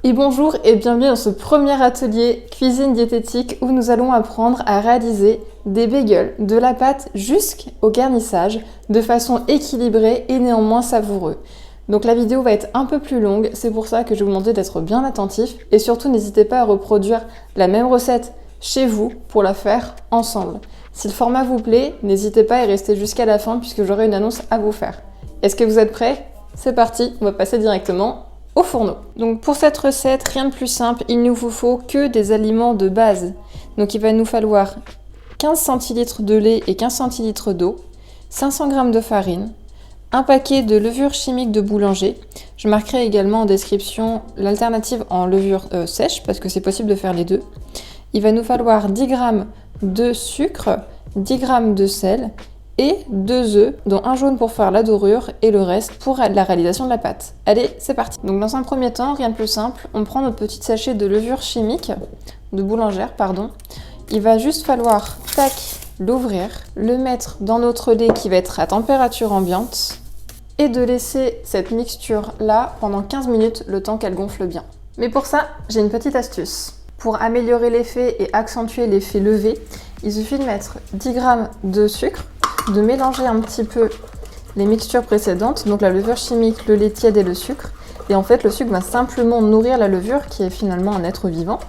Et bonjour et bienvenue dans ce premier atelier cuisine diététique où nous allons apprendre à réaliser des bagels, de la pâte jusqu'au garnissage de façon équilibrée et néanmoins savoureux. Donc la vidéo va être un peu plus longue, c'est pour ça que je vais vous demander d'être bien attentif et surtout n'hésitez pas à reproduire la même recette chez vous pour la faire ensemble. Si le format vous plaît, n'hésitez pas à y rester jusqu'à la fin puisque j'aurai une annonce à vous faire. Est-ce que vous êtes prêts? C'est parti, on va passer directement au fourneau. Donc pour cette recette, rien de plus simple, il ne vous faut que des aliments de base. Donc il va nous falloir 15 centilitres de lait et 15 centilitres d'eau, 500 g de farine, un paquet de levure chimique de boulanger. Je marquerai également en description l'alternative en levure sèche parce que c'est possible de faire les deux. Il va nous falloir 10 g de sucre, 10 g de sel et 2 œufs, dont un jaune pour faire la dorure et le reste pour la réalisation de la pâte. Allez, c'est parti. Donc dans un premier temps, rien de plus simple, on prend notre petit sachet de levure chimique, de boulangère, pardon. Il va juste falloir, tac, l'ouvrir, le mettre dans notre lait qui va être à température ambiante et de laisser cette mixture là pendant 15 minutes, le temps qu'elle gonfle bien. Mais pour ça, j'ai une petite astuce. Pour améliorer l'effet et accentuer l'effet levé, il suffit de mettre 10 g de sucre, de mélanger un petit peu les mixtures précédentes, donc la levure chimique, le lait tiède et le sucre. Et en fait, le sucre va simplement nourrir la levure, qui est finalement un être vivant,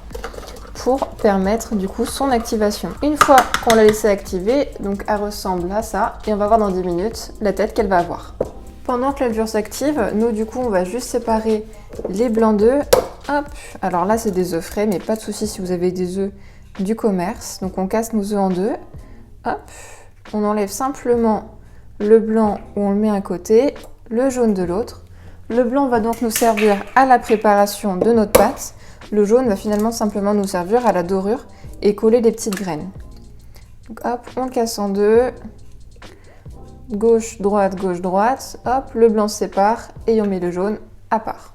pour permettre du coup son activation. Une fois qu'on l'a laissé activer, donc elle ressemble à ça, et on va voir dans 10 minutes la tête qu'elle va avoir. Pendant que la levure s'active, nous du coup on va juste séparer les blancs d'œufs. Hop, alors là c'est des œufs frais, mais pas de souci si vous avez des œufs du commerce. Donc on casse nos œufs en deux. Hop. On enlève simplement le blanc où on le met à côté, le jaune de l'autre. Le blanc va donc nous servir à la préparation de notre pâte. Le jaune va finalement simplement nous servir à la dorure et coller les petites graines. Donc hop, on casse en deux. Gauche, droite, hop, le blanc se sépare et on met le jaune à part.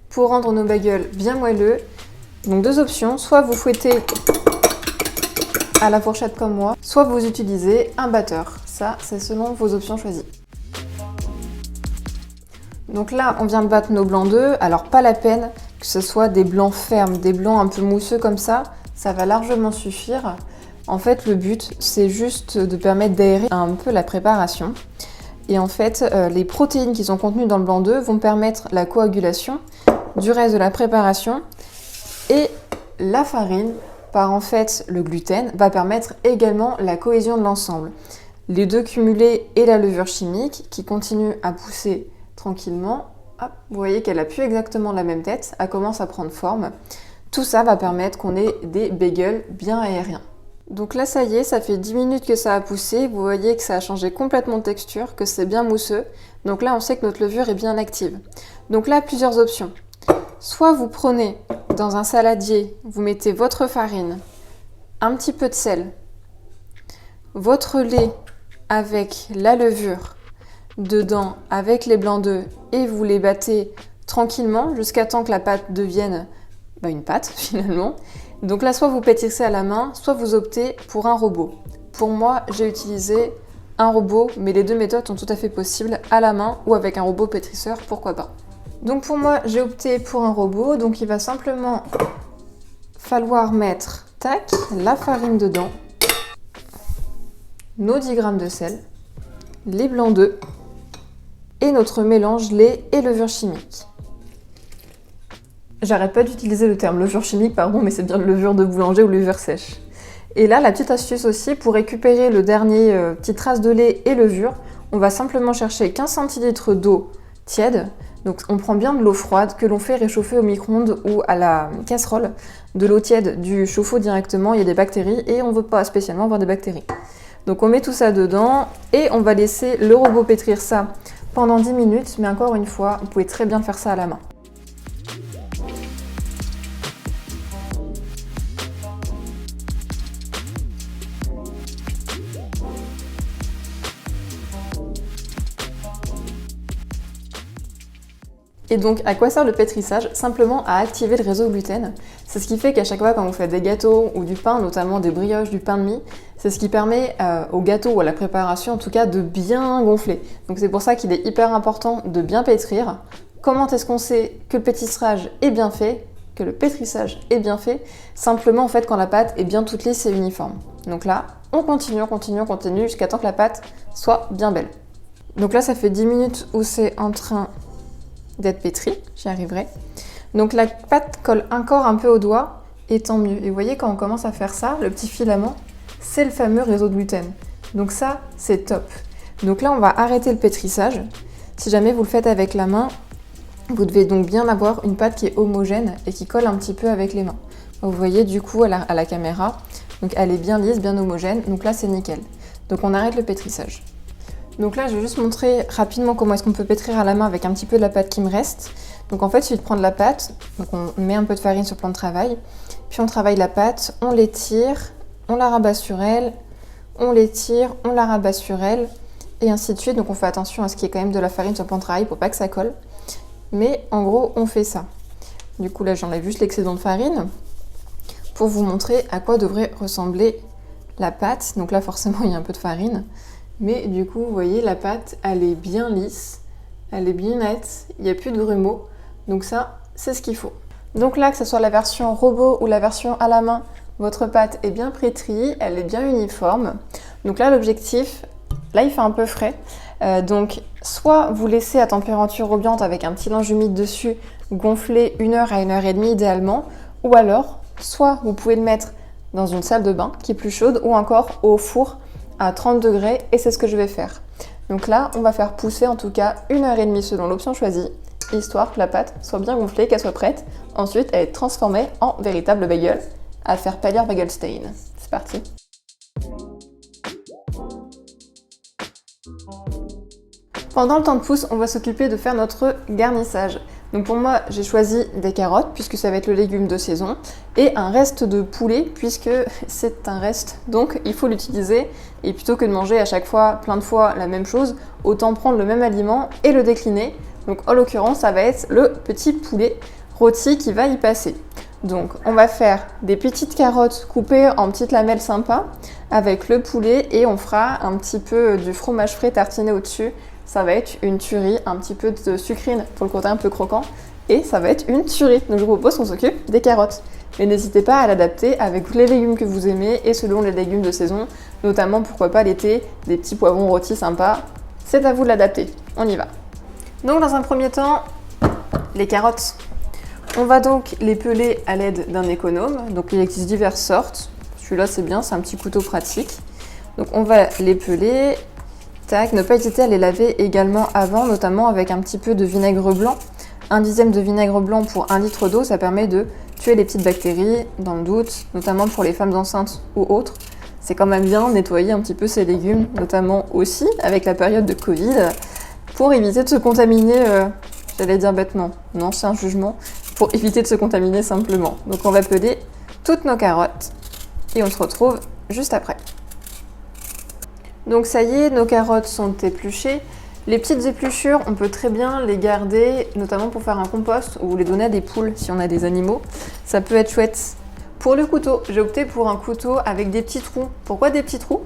Pour rendre nos bagels bien moelleux, donc deux options, soit vous fouettez à la fourchette comme moi, soit vous utilisez un batteur. Ça, c'est selon vos options choisies. Donc là, on vient de battre nos blancs d'œufs. Alors pas la peine que ce soit des blancs fermes, des blancs un peu mousseux comme ça va largement suffire. En fait, le but, c'est juste de permettre d'aérer un peu la préparation. Et en fait, les protéines qui sont contenues dans le blanc d'œuf vont permettre la coagulation du reste de la préparation. Et la farine, par en fait le gluten, va permettre également la cohésion de l'ensemble. Les deux cumulés et la levure chimique qui continue à pousser tranquillement, hop, vous voyez qu'elle n'a plus exactement la même tête, elle commence à prendre forme. Tout ça va permettre qu'on ait des bagels bien aériens. Donc là ça y est, ça fait 10 minutes que ça a poussé, vous voyez que ça a changé complètement de texture, que c'est bien mousseux. Donc là on sait que notre levure est bien active. Donc là plusieurs options. Soit vous prenez dans un saladier, vous mettez votre farine, un petit peu de sel, votre lait avec la levure dedans, avec les blancs d'œufs, et vous les battez tranquillement jusqu'à temps que la pâte devienne une pâte finalement. Donc là, soit vous pétrissez à la main, soit vous optez pour un robot. Pour moi, j'ai utilisé un robot, mais les deux méthodes sont tout à fait possibles, à la main ou avec un robot pétrisseur, pourquoi pas. Donc pour moi, j'ai opté pour un robot, donc il va simplement falloir mettre, tac, la farine dedans, nos 10 g de sel, les blancs d'œufs et notre mélange lait et levure chimique. J'arrête pas d'utiliser le terme levure chimique, pardon, mais c'est bien levure de boulanger ou levure sèche. Et là, la petite astuce aussi, pour récupérer le dernier petite trace de lait et levure, on va simplement chercher 15 centilitres d'eau tiède. Donc on prend bien de l'eau froide que l'on fait réchauffer au micro-ondes ou à la casserole. De l'eau tiède du chauffe-eau directement, il y a des bactéries et on ne veut pas spécialement avoir des bactéries. Donc on met tout ça dedans et on va laisser le robot pétrir ça pendant 10 minutes. Mais encore une fois, vous pouvez très bien faire ça à la main. Et donc, à quoi sert le pétrissage? Simplement à activer le réseau gluten. C'est ce qui fait qu'à chaque fois, quand vous faites des gâteaux ou du pain, notamment des brioches, du pain de mie, c'est ce qui permet au gâteau ou à la préparation, en tout cas, de bien gonfler. Donc c'est pour ça qu'il est hyper important de bien pétrir. comment est-ce qu'on sait que le pétrissage est bien fait, simplement en fait quand la pâte est bien toute lisse et uniforme. Donc là, on continue jusqu'à temps que la pâte soit bien belle. Donc là, ça fait 10 minutes où c'est en train d'être pétri, j'y arriverai. Donc la pâte colle encore un peu au doigt, et tant mieux. Et vous voyez, quand on commence à faire ça, le petit filament, c'est le fameux réseau de gluten. Donc ça, c'est top. Donc là, on va arrêter le pétrissage. Si jamais vous le faites avec la main, vous devez donc bien avoir une pâte qui est homogène et qui colle un petit peu avec les mains. Vous voyez du coup à la caméra, donc elle est bien lisse, bien homogène, donc là c'est nickel. Donc on arrête le pétrissage. Donc là je vais juste montrer rapidement comment est-ce qu'on peut pétrir à la main avec un petit peu de la pâte qui me reste. Donc en fait il suffit de prendre la pâte, donc on met un peu de farine sur le plan de travail, puis on travaille la pâte, on l'étire, on la rabat sur elle, on l'étire, on la rabat sur elle, et ainsi de suite. Donc on fait attention à ce qu'il y ait quand même de la farine sur le plan de travail pour pas que ça colle. Mais en gros, on fait ça. Du coup, là, j'enlève juste l'excédent de farine pour vous montrer à quoi devrait ressembler la pâte. Donc là, forcément, il y a un peu de farine. Mais du coup, vous voyez, la pâte, elle est bien lisse, elle est bien nette, il n'y a plus de grumeaux. Donc ça, c'est ce qu'il faut. Donc là, que ce soit la version robot ou la version à la main, votre pâte est bien pétrie, elle est bien uniforme. Donc là, l'objectif, là, il fait un peu frais. Donc, soit vous laissez à température ambiante avec un petit linge humide dessus, gonfler 1 heure à 1 heure et demie idéalement, ou alors, soit vous pouvez le mettre dans une salle de bain qui est plus chaude, ou encore au four à 30 degrés, et c'est ce que je vais faire. Donc là, on va faire pousser en tout cas 1 heure et demie selon l'option choisie, histoire que la pâte soit bien gonflée, qu'elle soit prête. Ensuite, elle est transformée en véritable bagel, à faire pâlir bagel stain. C'est parti! Pendant le temps de pousse, on va s'occuper de faire notre garnissage. Donc pour moi, j'ai choisi des carottes, puisque ça va être le légume de saison, et un reste de poulet, puisque c'est un reste, donc il faut l'utiliser. Et plutôt que de manger à chaque fois, plein de fois, la même chose, autant prendre le même aliment et le décliner. Donc en l'occurrence, ça va être le petit poulet rôti qui va y passer. Donc on va faire des petites carottes coupées en petites lamelles sympas, avec le poulet, et on fera un petit peu du fromage frais tartiné au-dessus. Ça va être une tuerie, un petit peu de sucrine pour le côté un peu croquant, et ça va être une tuerie. Donc je vous propose qu'on s'occupe des carottes. Mais n'hésitez pas à l'adapter avec les légumes que vous aimez et selon les légumes de saison, notamment pourquoi pas l'été, des petits poivrons rôtis sympas. C'est à vous de l'adapter. On y va. Donc dans un premier temps, les carottes. On va donc les peler à l'aide d'un économe. Donc il existe diverses sortes. Celui-là c'est bien, c'est un petit couteau pratique. Donc on va les peler. Tac, ne pas hésiter à les laver également avant, notamment avec un petit peu de vinaigre blanc. 1/10 de vinaigre blanc pour 1 litre d'eau, ça permet de tuer les petites bactéries, dans le doute, notamment pour les femmes enceintes ou autres. C'est quand même bien nettoyer un petit peu ces légumes, notamment aussi avec la période de Covid, pour éviter de se contaminer, j'allais dire bêtement, non c'est un jugement, pour éviter de se contaminer simplement. Donc on va peler toutes nos carottes et on se retrouve juste après. Donc ça y est, nos carottes sont épluchées. Les petites épluchures, on peut très bien les garder, notamment pour faire un compost ou les donner à des poules si on a des animaux. Ça peut être chouette. Pour le couteau, j'ai opté pour un couteau avec des petits trous. Pourquoi des petits trous?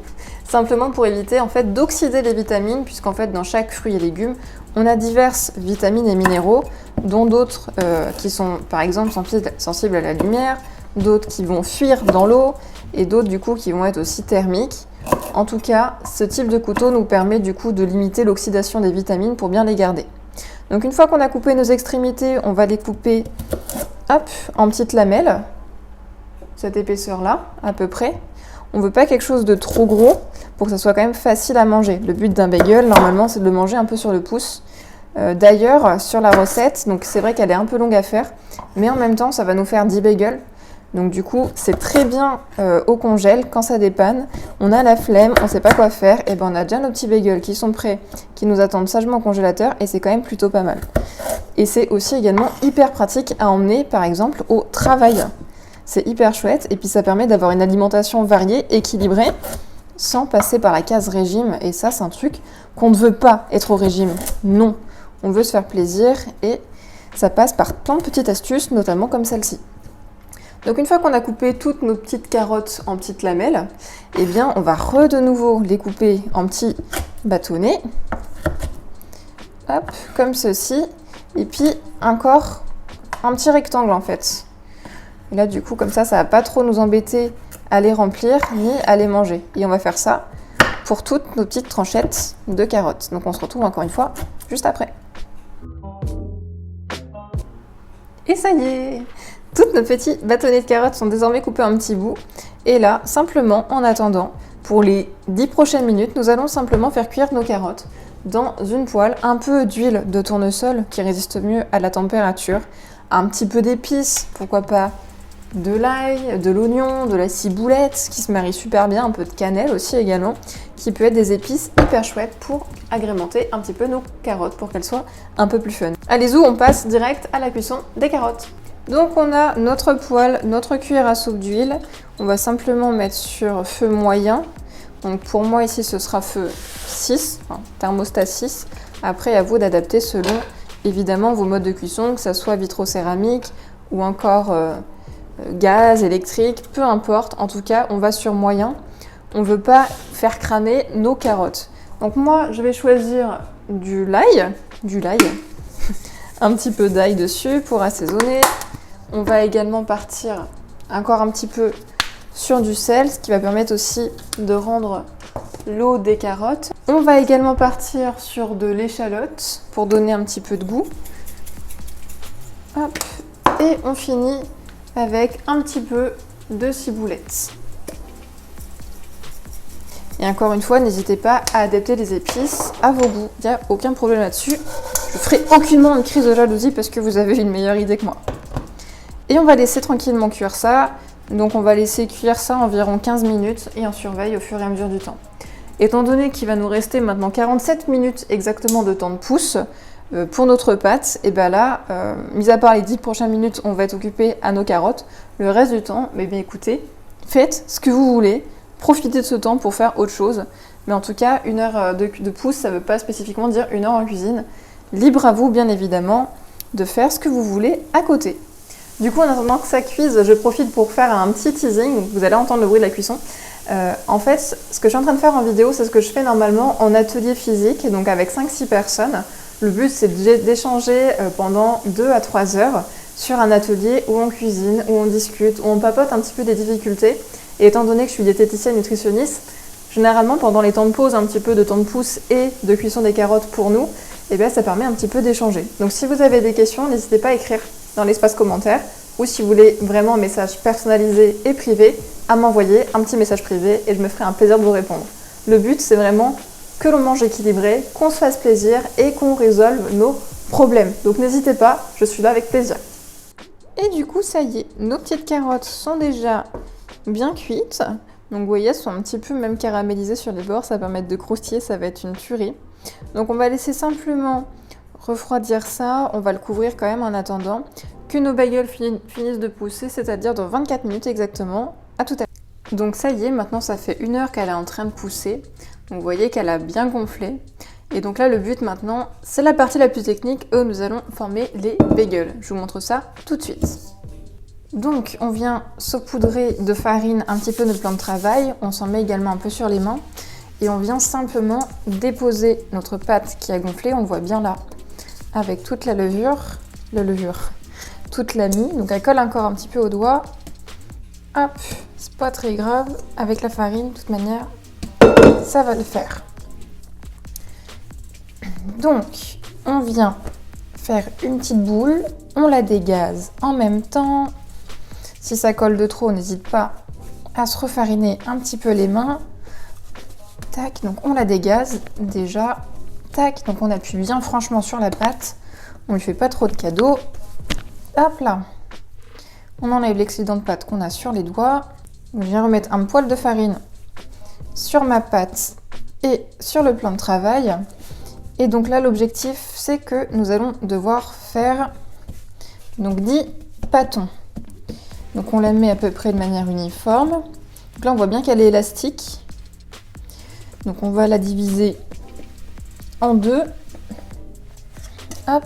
Simplement pour éviter en fait d'oxyder les vitamines, puisqu'en fait dans chaque fruit et légume, on a diverses vitamines et minéraux, dont d'autres qui sont par exemple sensibles à la lumière, d'autres qui vont fuir dans l'eau et d'autres du coup qui vont être aussi thermiques. En tout cas, ce type de couteau nous permet du coup de limiter l'oxydation des vitamines pour bien les garder. Donc une fois qu'on a coupé nos extrémités, on va les couper hop, en petites lamelles, cette épaisseur-là à peu près. On ne veut pas quelque chose de trop gros pour que ça soit quand même facile à manger. Le but d'un bagel, normalement, c'est de le manger un peu sur le pouce. D'ailleurs, sur la recette, donc c'est vrai qu'elle est un peu longue à faire, mais en même temps, ça va nous faire 10 bagels. Donc du coup, c'est très bien au congèle quand ça dépanne. On a la flemme, on ne sait pas quoi faire, et ben on a déjà nos petits bagels qui sont prêts, qui nous attendent sagement au congélateur, et c'est quand même plutôt pas mal. Et c'est aussi également hyper pratique à emmener, par exemple, au travail. C'est hyper chouette, et puis ça permet d'avoir une alimentation variée, équilibrée, sans passer par la case régime. Et ça, c'est un truc qu'on ne veut pas être au régime. Non, on veut se faire plaisir, et ça passe par plein de petites astuces, notamment comme celle-ci. Donc une fois qu'on a coupé toutes nos petites carottes en petites lamelles, eh bien on va de nouveau les couper en petits bâtonnets, hop, comme ceci, Et puis encore un petit rectangle en fait. Et là du coup comme ça va pas trop nous embêter à les remplir ni à les manger. Et on va faire ça pour toutes nos petites tranchettes de carottes. Donc on se retrouve encore une fois juste après. Et ça y est, toutes nos petits bâtonnets de carottes sont désormais coupés en petits bouts. Et là, simplement, en attendant, pour les 10 prochaines minutes, nous allons simplement faire cuire nos carottes dans une poêle, un peu d'huile de tournesol qui résiste mieux à la température, un petit peu d'épices, pourquoi pas de l'ail, de l'oignon, de la ciboulette qui se marie super bien, un peu de cannelle aussi également, qui peut être des épices hyper chouettes pour agrémenter un petit peu nos carottes pour qu'elles soient un peu plus fun. Allez-y, on passe direct à la cuisson des carottes. Donc on a notre poêle, notre cuillère à soupe d'huile, on va simplement mettre sur feu moyen. Donc pour moi ici ce sera feu 6, enfin, thermostat 6. Après à vous d'adapter selon évidemment vos modes de cuisson, que ça soit vitrocéramique ou encore gaz, électrique, peu importe. En tout cas on va sur moyen, on ne veut pas faire cramer nos carottes. Donc moi je vais choisir du l'ail, un petit peu d'ail dessus pour assaisonner. On va également partir encore un petit peu sur du sel, ce qui va permettre aussi de rendre l'eau des carottes. On va également partir sur de l'échalote pour donner un petit peu de goût. Hop. Et on finit avec un petit peu de ciboulette. Et encore une fois, n'hésitez pas à adapter les épices à vos goûts. Il n'y a aucun problème là-dessus. Je ne ferai aucunement une crise de jalousie parce que vous avez une meilleure idée que moi. Et on va laisser tranquillement cuire ça. Donc on va laisser cuire ça environ 15 minutes et on surveille au fur et à mesure du temps. Étant donné qu'il va nous rester maintenant 47 minutes exactement de temps de pouce pour notre pâte, et bien là, mis à part les 10 prochaines minutes, on va être occupé à nos carottes. Le reste du temps, bien écoutez, faites ce que vous voulez, profitez de ce temps pour faire autre chose. Mais en tout cas, 1 heure de pouce, ça ne veut pas spécifiquement dire 1 heure en cuisine. Libre à vous, bien évidemment, de faire ce que vous voulez à côté. Du coup, en attendant que ça cuise, je profite pour faire un petit teasing. Vous allez entendre le bruit de la cuisson. En fait, ce que je suis en train de faire en vidéo, c'est ce que je fais normalement en atelier physique, donc avec 5-6 personnes. Le but, c'est d'échanger pendant 2 à 3 heures sur un atelier où on cuisine, où on discute, où on papote un petit peu des difficultés. Et étant donné que je suis diététicienne nutritionniste, généralement, pendant les temps de pause, un petit peu de temps de pouce et de cuisson des carottes pour nous, eh bien, ça permet un petit peu d'échanger. Donc, si vous avez des questions, n'hésitez pas à écrire dans l'espace commentaire ou si vous voulez vraiment un message personnalisé et privé, à m'envoyer un petit message privé et je me ferai un plaisir de vous répondre. Le but, c'est vraiment que l'on mange équilibré, qu'on se fasse plaisir et qu'on résolve nos problèmes. Donc n'hésitez pas, je suis là avec plaisir. Et du coup, ça y est, nos petites carottes sont déjà bien cuites. Donc vous voyez, elles sont un petit peu même caramélisées sur les bords, ça va permettre de croustiller, ça va être une tuerie. Donc on va laisser simplement refroidir ça, on va le couvrir quand même en attendant que nos bagels finissent de pousser, c'est-à-dire dans 24 minutes exactement. À tout à l'heure. Donc ça y est, maintenant ça fait 1 heure qu'elle est en train de pousser. Donc vous voyez qu'elle a bien gonflé. Et donc là le but maintenant, c'est la partie la plus technique où nous allons former les bagels. Je vous montre ça tout de suite. Donc on vient saupoudrer de farine un petit peu notre plan de travail. On s'en met également un peu sur les mains. Et on vient simplement déposer notre pâte qui a gonflé, on le voit bien là, avec toute la levure, toute la mie. Donc elle colle encore un petit peu au doigt. Hop, c'est pas très grave. Avec la farine, de toute manière, ça va le faire. Donc, on vient faire une petite boule. On la dégaze en même temps. Si ça colle de trop, n'hésite pas à se refariner un petit peu les mains. Tac, donc on la dégaze déjà. Tac, donc on appuie bien franchement sur la pâte. On lui fait pas trop de cadeaux. Hop là. On enlève l'excédent de pâte qu'on a sur les doigts. Je viens remettre un poil de farine sur ma pâte et sur le plan de travail. Et donc là, l'objectif, c'est que nous allons devoir faire donc 10 pâtons. Donc on la met à peu près de manière uniforme. Donc là, on voit bien qu'elle est élastique. Donc on va la diviser en 2. Hop.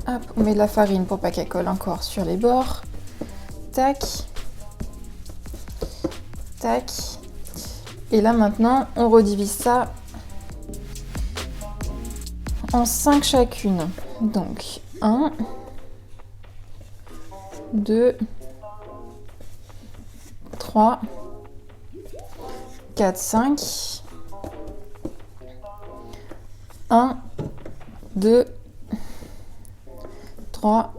Hop, on met de la farine pour pas qu'elle colle encore sur les bords. Tac. Tac. Et là maintenant, on redivise ça en 5 chacune. Donc 1, 2, 3, 4, 5. 1, 2, 3,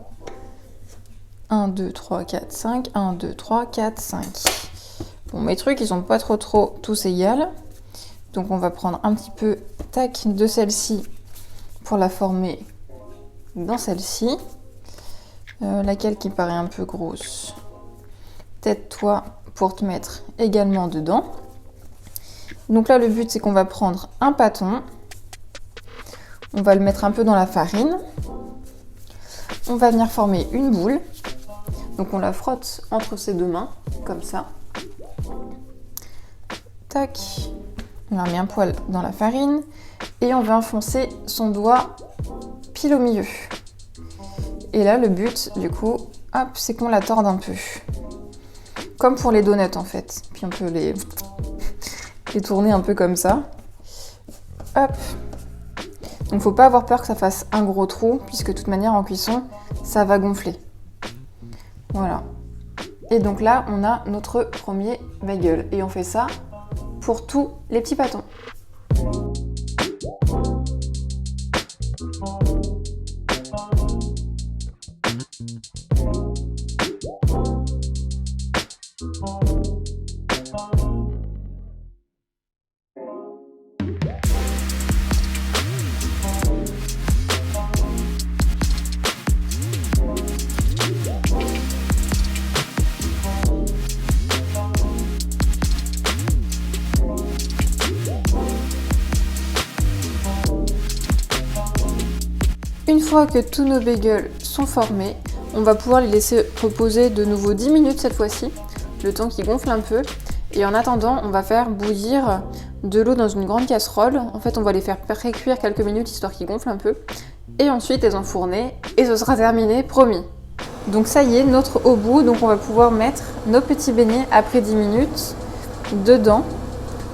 1, 2, 3, 4, 5, 1, 2, 3, 4, 5. Bon, mes trucs, ils sont pas trop tous égales. Donc on va prendre un petit peu, tac, de celle-ci pour la former dans celle-ci. Laquelle qui paraît un peu grosse. Peut-être toi pour te mettre également dedans. Donc là, le but, c'est qu'on va prendre un pâton. On va le mettre un peu dans la farine. On va venir former une boule. Donc on la frotte entre ses deux mains, comme ça. Tac. On la met un poil dans la farine. Et on va enfoncer son doigt pile au milieu. Et là, le but, du coup, hop, c'est qu'on la torde un peu. Comme pour les donuts, en fait. Puis on peut les tourner un peu comme ça. Hop. Donc faut pas avoir peur que ça fasse un gros trou, puisque de toute manière en cuisson, ça va gonfler. Voilà. Et donc là, on a notre premier bagel. Et on fait ça pour tous les petits pâtons. Une fois que tous nos bagels sont formés, on va pouvoir les laisser reposer de nouveau 10 minutes cette fois-ci, le temps qu'ils gonflent un peu. Et en attendant, on va faire bouillir de l'eau dans une grande casserole. En fait, on va les faire pré-cuire quelques minutes histoire qu'ils gonflent un peu. Et ensuite, les enfourner et ce sera terminé, promis. Donc ça y est, notre au bout. Donc on va pouvoir mettre nos petits beignets après 10 minutes dedans.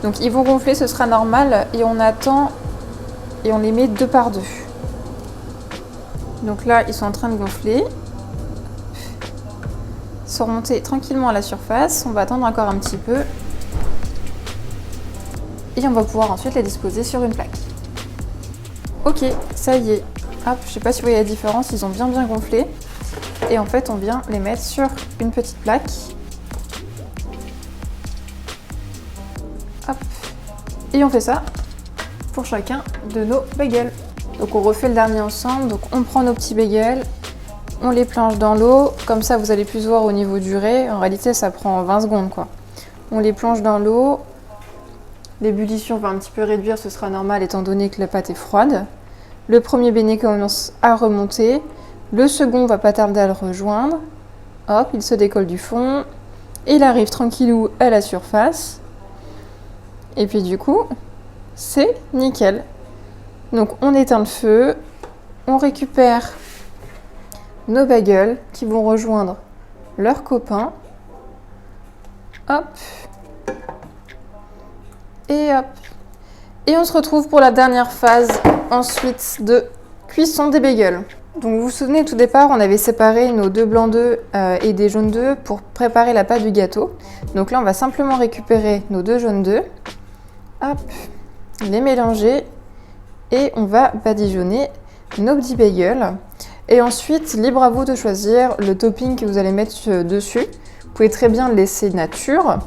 Donc ils vont gonfler, ce sera normal. Et on attend et on les met deux par deux. Donc là, ils sont en train de gonfler. Ils sont remontés tranquillement à la surface. On va attendre encore un petit peu. Et on va pouvoir ensuite les disposer sur une plaque. Ok, ça y est. Hop, je sais pas si vous voyez la différence, ils ont bien gonflé. Et en fait, on vient les mettre sur une petite plaque. Hop. Et on fait ça pour chacun de nos bagels. Donc on refait le dernier ensemble, donc on prend nos petits bagels, on les plonge dans l'eau, comme ça vous allez plus voir au niveau durée, en réalité ça prend 20 secondes quoi. On les plonge dans l'eau, l'ébullition va un petit peu réduire, ce sera normal étant donné que la pâte est froide. Le premier beignet commence à remonter, le second va pas tarder à le rejoindre, hop, il se décolle du fond, et il arrive tranquillou à la surface, et puis du coup, c'est nickel. Donc on éteint le feu, on récupère nos bagels qui vont rejoindre leurs copains. Hop. Et hop. Et on se retrouve pour la dernière phase ensuite de cuisson des bagels. Donc vous vous souvenez, au tout départ, on avait séparé nos deux blancs d'œufs et des jaunes d'œufs pour préparer la pâte du gâteau. Donc là, on va simplement récupérer nos deux jaunes d'œufs. Hop. Les mélanger. Et on va badigeonner nos petits bagels. Et ensuite, libre à vous de choisir le topping que vous allez mettre dessus. Vous pouvez très bien le laisser nature.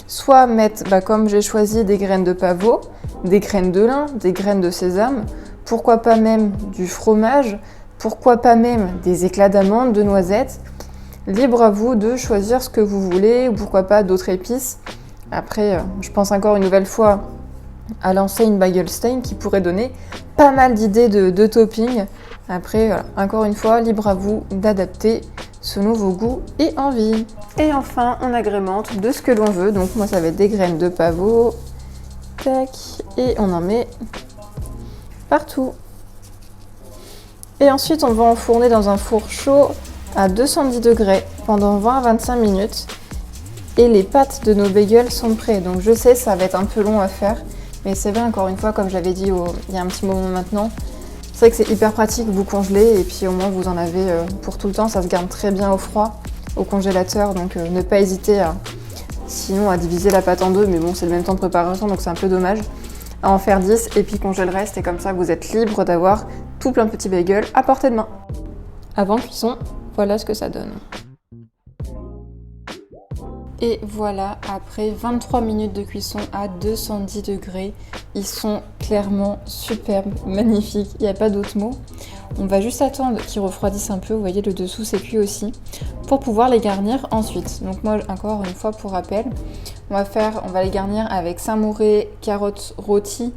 Soit mettre, comme j'ai choisi, des graines de pavot, des graines de lin, des graines de sésame. Pourquoi pas même du fromage. Pourquoi pas même des éclats d'amandes, de noisettes. Libre à vous de choisir ce que vous voulez. Ou pourquoi pas d'autres épices. Après, je pense encore une nouvelle fois à lancer une Bagelstein qui pourrait donner pas mal d'idées de topping. Après, voilà, encore une fois, libre à vous d'adapter selon vos goûts et envies. Et enfin, on agrémente de ce que l'on veut. Donc moi, ça va être des graines de pavot. Tac. Et on en met partout. Et ensuite, on va enfourner dans un four chaud à 210 degrés pendant 20 à 25 minutes. Et les pâtes de nos bagels sont prêtes. Donc je sais, ça va être un peu long à faire. Mais c'est vrai, encore une fois, comme je l'avais dit il y a un petit moment maintenant, C'est vrai que c'est hyper pratique, vous congelez et puis au moins vous en avez pour tout le temps, ça se garde très bien au froid, au congélateur, donc ne pas hésiter sinon à diviser la pâte en deux, mais bon c'est le même temps de préparation donc c'est un peu dommage, à en faire 10 et puis congeler le reste et comme ça vous êtes libre d'avoir tout plein de petits bagels à portée de main. Avant cuisson, voilà ce que ça donne. Et voilà, après 23 minutes de cuisson à 210 degrés, ils sont clairement superbes, magnifiques, il n'y a pas d'autre mot. On va juste attendre qu'ils refroidissent un peu, vous voyez le dessous c'est cuit aussi, pour pouvoir les garnir ensuite. Donc moi, encore une fois pour rappel, on va les garnir avec samouré, carottes rôties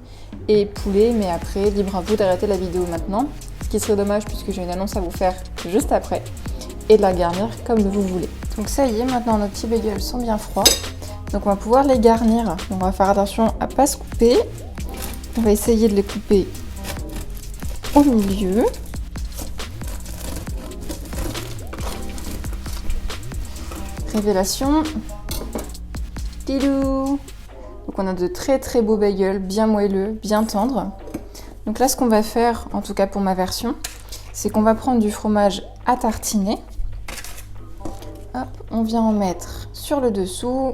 et poulet, mais après, libre à vous d'arrêter la vidéo maintenant, ce qui serait dommage puisque j'ai une annonce à vous faire juste après, et de la garnir comme vous voulez. Donc ça y est, maintenant nos petits bagels sont bien froids. Donc on va pouvoir les garnir. On va faire attention à ne pas se couper. On va essayer de les couper au milieu. Révélation. Tidou. Donc on a de très très beaux bagels, bien moelleux, bien tendres. Donc là ce qu'on va faire, en tout cas pour ma version, c'est qu'on va prendre du fromage à tartiner. Hop, on vient en mettre sur le dessous,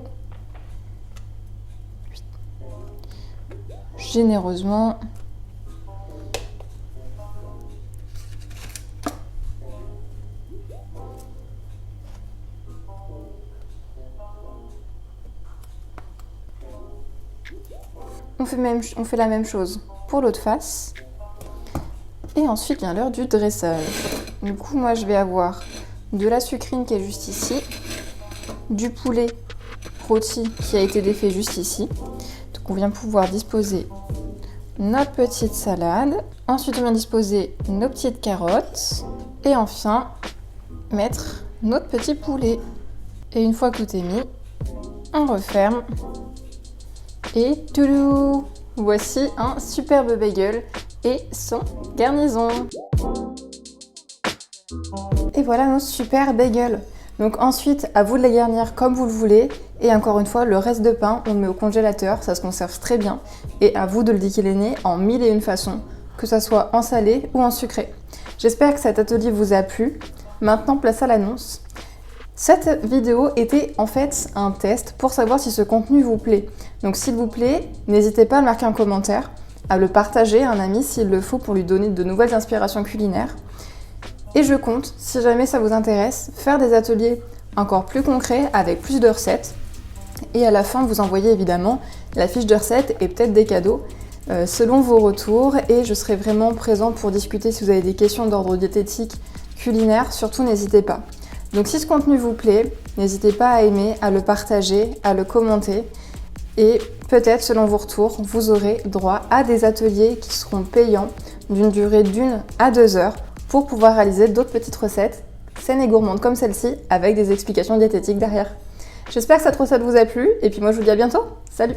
généreusement. On fait la même chose pour l'autre face. Et ensuite vient l'heure du dressage. Du coup, moi je vais avoir de la sucrine qui est juste ici, du poulet rôti qui a été défait juste ici. Donc on vient pouvoir disposer notre petite salade. Ensuite on vient disposer nos petites carottes. Et enfin mettre notre petit poulet. Et une fois que tout est mis, on referme. Et toulou! Voici un superbe bagel et son garnison. Et voilà nos super bagels. Donc ensuite, à vous de les garnir comme vous le voulez. Et encore une fois, le reste de pain, on le met au congélateur, ça se conserve très bien. Et à vous de le décliner en 1001 façons, que ça soit en salé ou en sucré. J'espère que cet atelier vous a plu. Maintenant, place à l'annonce. Cette vidéo était en fait un test pour savoir si ce contenu vous plaît. Donc s'il vous plaît, n'hésitez pas à le marquer en commentaire, à le partager à un ami s'il le faut pour lui donner de nouvelles inspirations culinaires. Et je compte, si jamais ça vous intéresse, faire des ateliers encore plus concrets avec plus de recettes. Et à la fin, vous envoyez évidemment la fiche de recettes et peut-être des cadeaux selon vos retours. Et je serai vraiment présent pour discuter si vous avez des questions d'ordre diététique, culinaire, surtout n'hésitez pas. Donc si ce contenu vous plaît, n'hésitez pas à aimer, à le partager, à le commenter. Et peut-être, selon vos retours, vous aurez droit à des ateliers qui seront payants d'une durée d'1 à 2 heures pour pouvoir réaliser d'autres petites recettes saines et gourmandes comme celle-ci avec des explications diététiques derrière. J'espère que cette recette vous a plu et puis moi je vous dis à bientôt. Salut!